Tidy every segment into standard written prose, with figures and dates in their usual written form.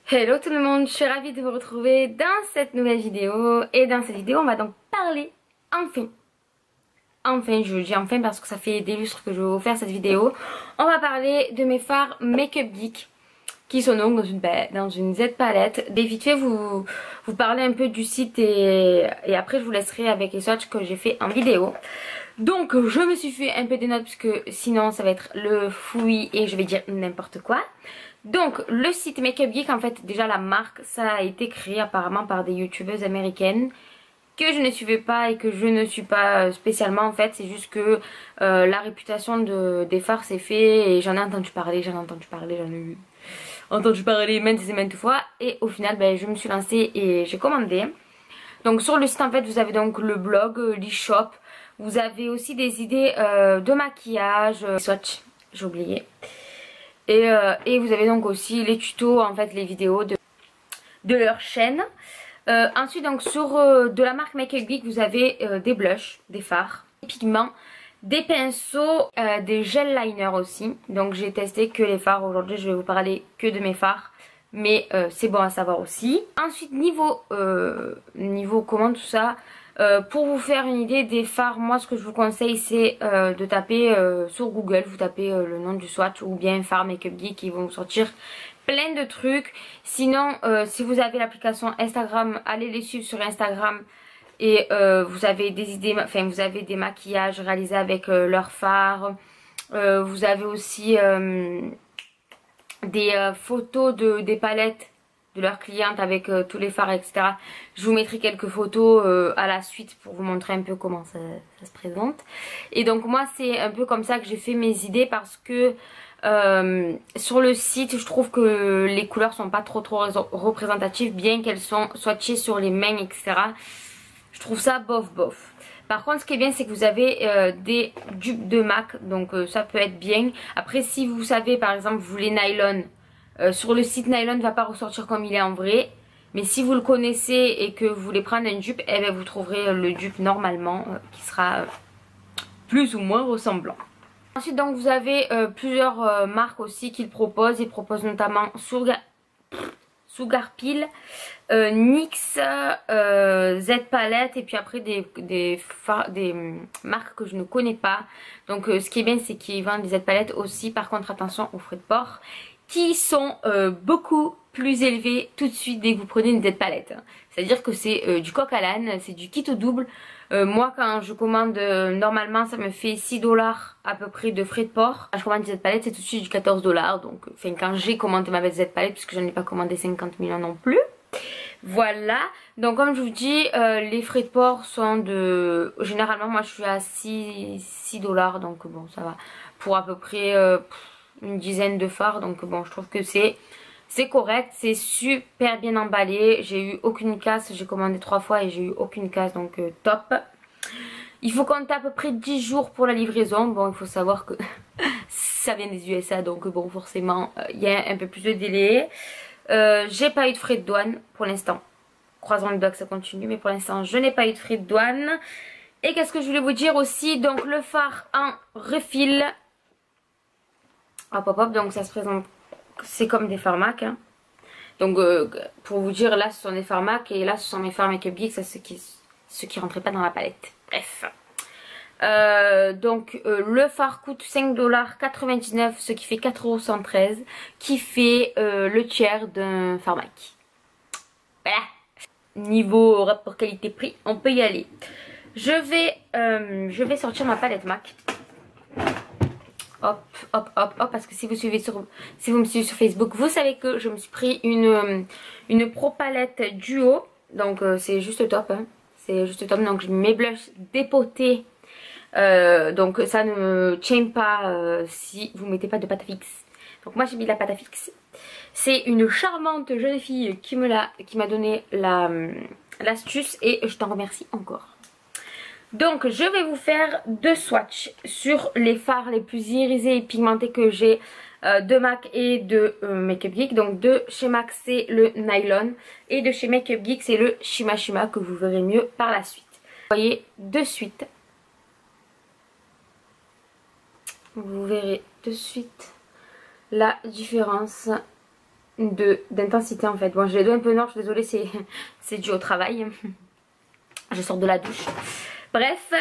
Hello tout le monde, je suis ravie de vous retrouver dans cette nouvelle vidéo. Et dans cette vidéo on va donc parler enfin je dis enfin parce que ça fait des lustres que je vais vous faire cette vidéo. On va parler de mes fards Make Up Geek qui sont donc dans une Z palette. Et vite fait vous parler un peu du site et après je vous laisserai avec les swatchs que j'ai fait en vidéo. Donc je me suis fait un peu des notes parce que sinon ça va être le fouillis et je vais dire n'importe quoi. Donc le site Make Up Geek, en fait déjà la marque, ça a été créé apparemment par des youtubeuses américaines que je ne suivais pas et que je ne suis pas spécialement en fait. C'est juste que la réputation des fards s'est fait et j'en ai entendu parler, j'en ai entendu parler maintes et maintes fois. Et au final je me suis lancée et j'ai commandé. Donc sur le site en fait vous avez donc le blog, l'e-shop. Vous avez aussi des idées de maquillage, swatch, j'ai oublié. Et vous avez donc aussi les tutos, en fait les vidéos de leur chaîne. Ensuite donc sur de la marque Make Up Geek vous avez des blushs, des fards, des pigments, des pinceaux, des gel liners aussi. Donc j'ai testé que les fards, aujourd'hui je vais vous parler que de mes fards. Mais c'est bon à savoir aussi. Ensuite niveau comment tout ça, pour vous faire une idée des fards, moi ce que je vous conseille c'est de taper sur Google, vous tapez le nom du swatch ou bien fard Make Up Geek, ils vont vous sortir plein de trucs. Sinon si vous avez l'application Instagram, allez les suivre sur Instagram et vous avez des idées, enfin vous avez des maquillages réalisés avec leurs fards. Vous avez aussi des photos des palettes de leurs clientes avec tous les fards, etc. Je vous mettrai quelques photos à la suite pour vous montrer un peu comment ça se présente. Et donc moi c'est un peu comme ça que j'ai fait mes idées parce que sur le site je trouve que les couleurs sont pas trop représentatives, bien qu'elles sont swatchées sur les mains, etc. Je trouve ça bof bof. Par contre ce qui est bien c'est que vous avez des dupes de MAC, donc ça peut être bien. Après si vous savez par exemple vous voulez nylon, sur le site nylon ne va pas ressortir comme il est en vrai. Mais si vous le connaissez et que vous voulez prendre un dupe, eh bien vous trouverez le dupe normalement qui sera plus ou moins ressemblant. Ensuite donc vous avez plusieurs marques aussi qu'ils proposent. Ils proposent notamment Sugarpill, NYX, Z Palette et puis après des marques que je ne connais pas. Donc ce qui est bien c'est qu'ils vendent des Z Palette aussi. Par contre attention aux frais de port qui sont beaucoup plus élevés tout de suite dès que vous prenez une Z Palette. C'est à dire que c'est du coq à l'âne, c'est du kit au double. Moi quand je commande normalement ça me fait 6 $ à peu près de frais de port. Quand je commande une Z Palette c'est tout de suite du 14 $. Donc enfin quand j'ai commandé ma Z Palette, puisque je n'en ai pas commandé 50 millions non plus. Voilà, donc comme je vous dis les frais de port sont de... Généralement moi je suis à 6 $, donc bon ça va pour à peu près une dizaine de fards. Donc bon je trouve que c'est correct, c'est super bien emballé. J'ai eu aucune casse, j'ai commandé 3 fois et j'ai eu aucune casse, donc top. Il faut compter à peu près 10 jours pour la livraison. Bon il faut savoir que ça vient des USA, donc bon forcément il y a un peu plus de délai. J'ai pas eu de frais de douane pour l'instant. Croisons les doigts que ça continue, mais pour l'instant je n'ai pas eu de frais de douane. Et qu'est-ce que je voulais vous dire aussi, donc le fard en refill. Hop hop hop, donc ça se présente, c'est comme des fards MAC hein. Donc pour vous dire, là ce sont des fards MAC et là ce sont mes fards Make Up Geek, ça ce qui rentrait pas dans la palette. Bref. Donc le fard coûte 5,99 $, ce qui fait 4,113 €, qui fait le tiers d'un fard MAC. Voilà. Niveau rapport qualité-prix, on peut y aller. Je vais sortir ma palette MAC. Hop, hop, hop, hop, parce que si vous me suivez sur Facebook, vous savez que je me suis pris une Pro Palette Duo. Donc c'est juste top, hein. C'est juste top. Donc mes blushs dépotés. Donc ça ne tient pas si vous mettez pas de pâte à fixe. Donc moi j'ai mis de la pâte à fixe. C'est une charmante jeune fille qui m'a donné l'astuce et je t'en remercie encore. Donc je vais vous faire deux swatchs sur les fards les plus irisés et pigmentés que j'ai de MAC et de Make Up Geek. Donc de chez MAC c'est le Nylon et de chez Make Up Geek c'est le Shima Shima, que vous verrez mieux par la suite. Vous voyez de suite. Vous verrez de suite la différence d'intensité en fait. Bon, j'ai les doigts un peu noirs, je suis désolée, c'est dû au travail. Je sors de la douche. Bref.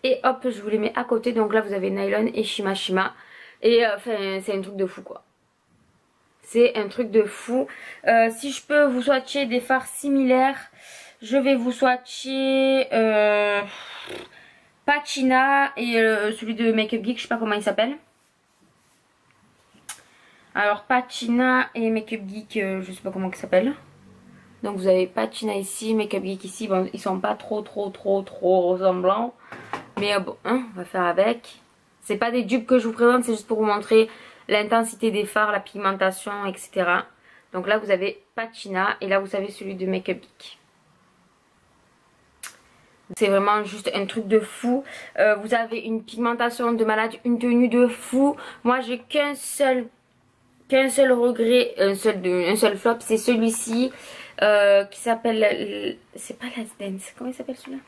Et hop, je vous les mets à côté. Donc là, vous avez Nylon et Shima Shima. Et enfin, c'est un truc de fou quoi. C'est un truc de fou. Si je peux vous swatcher des fards similaires, je vais vous swatcher Pachina et celui de Make Up Geek, je sais pas comment il s'appelle. Alors Pachina et Make Up Geek, je sais pas comment il s'appelle. Donc vous avez Pachina ici, Make Up Geek ici. Bon, ils sont pas trop ressemblants. Mais bon, hein, on va faire avec. C'est pas des dupes que je vous présente, c'est juste pour vous montrer l'intensité des fards, la pigmentation, etc. Donc là vous avez Pachina et là vous avez celui de Make Up Geek. C'est vraiment juste un truc de fou. Vous avez une pigmentation de malade, une tenue de fou. Moi j'ai qu'un seul regret, un seul flop, c'est celui-ci qui s'appelle, c'est pas Last Dance, comment il s'appelle celui-là?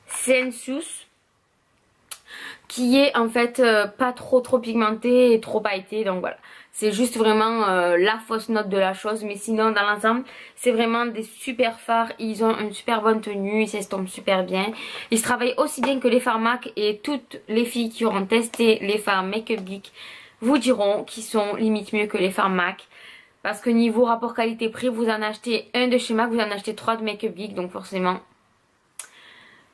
Sensus, qui est en fait pas trop pigmenté et trop pailleté, donc voilà. C'est juste vraiment la fausse note de la chose, mais sinon dans l'ensemble c'est vraiment des super fards. Ils ont une super bonne tenue, ils s'estompent super bien. Ils se travaillent aussi bien que les fards MAC, et toutes les filles qui auront testé les fards Make Up Geek vous diront qu'ils sont limite mieux que les fards MAC. Parce que niveau rapport qualité-prix, vous en achetez un de chez MAC, vous en achetez 3 de Make Up Geek, donc forcément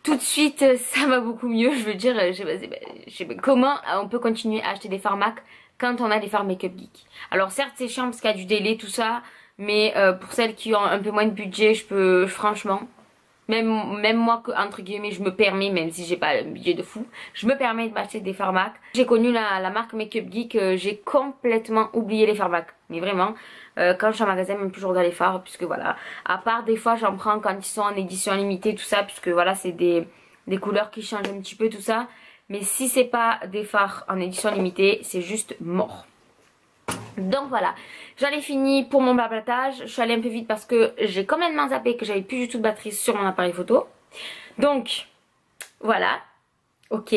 tout de suite ça va beaucoup mieux. Je veux dire, je sais pas comment on peut continuer à acheter des fards MAC quand on a des fards Make Up Geek. Alors certes c'est chiant parce qu'il y a du délai tout ça, mais pour celles qui ont un peu moins de budget, franchement, même moi que entre guillemets je me permets, même si j'ai pas un budget de fou, je me permets de m'acheter des fards MAC. J'ai connu la marque Make Up Geek, j'ai complètement oublié les fards MAC, mais vraiment. Quand je suis en magasin, même plus je regarde les fards, puisque voilà, à part des fois j'en prends quand ils sont en édition limitée, tout ça, puisque voilà c'est des couleurs qui changent un petit peu, tout ça. Mais si c'est pas des fards en édition limitée, c'est juste mort. Donc voilà, j'en ai fini pour mon blablatage. Je suis allée un peu vite parce que j'ai complètement zappé que j'avais plus du tout de batterie sur mon appareil photo. Donc voilà. Ok,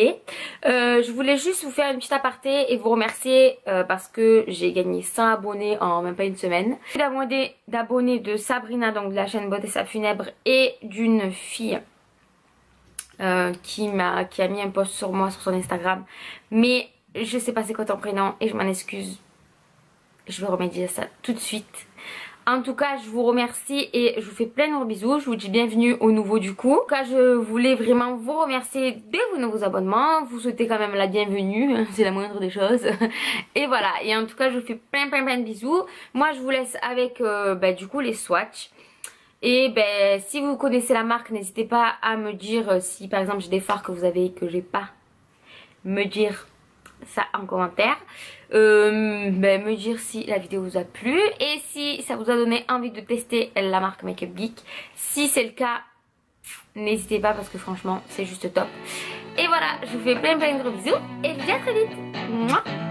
je voulais juste vous faire une petite aparté et vous remercier parce que j'ai gagné 100 abonnés en même pas une semaine. D'abonnés de Sabrina, donc de la chaîne Beauté Sa Funèbre, et d'une fille qui a mis un post sur moi sur son Instagram, mais je sais pas c'est quoi ton prénom et je m'en excuse. Je vais remédier à ça tout de suite. En tout cas, je vous remercie et je vous fais plein de gros bisous. Je vous dis bienvenue au nouveau du coup. En tout cas, je voulais vraiment vous remercier de vos nouveaux abonnements. Vous souhaitez quand même la bienvenue, c'est la moindre des choses. Et voilà, et en tout cas, je vous fais plein de bisous. Moi, je vous laisse avec du coup les swatchs. Et si vous connaissez la marque, n'hésitez pas à me dire si par exemple j'ai des fards que vous avez et que j'ai pas. Me dire ça en commentaire. Me dire si la vidéo vous a plu et si ça vous a donné envie de tester la marque Make Up Geek. Si c'est le cas, n'hésitez pas parce que franchement c'est juste top. Et voilà, je vous fais plein de gros bisous et je vous dis à très vite. Mouah.